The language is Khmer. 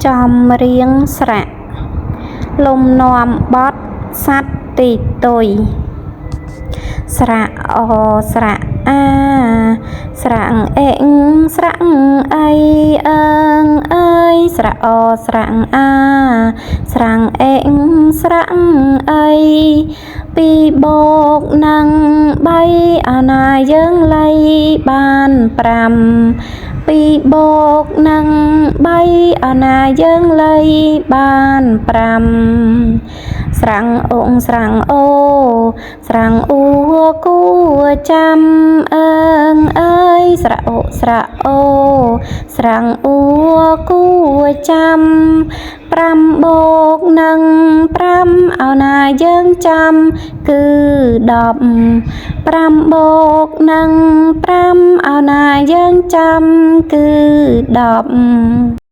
ចំរៀងស្រៈលំនាំបទសត្វទីទុយស្រៈអស្រៈអាស្រៈអេងស្រៈអីអើងអើយស្រៈអស្រៈអាស្រៈអេងស្រៈអីពីរបូកនឹង3អាណាយើងលៃបាន5ពីរបូកនឹង3អាណាយើងលៃបាន5ស្រង់អងស្រង់អូស្រង់អ៊ូគួចាំអើងអើយស្រៈអូស្រៈអូស្រង់អ៊ូគួចាំ5បូកនឹង5អាណាយើងចាំគឺ10 5បូកនឹង5អាណាយើងចាំគឺ10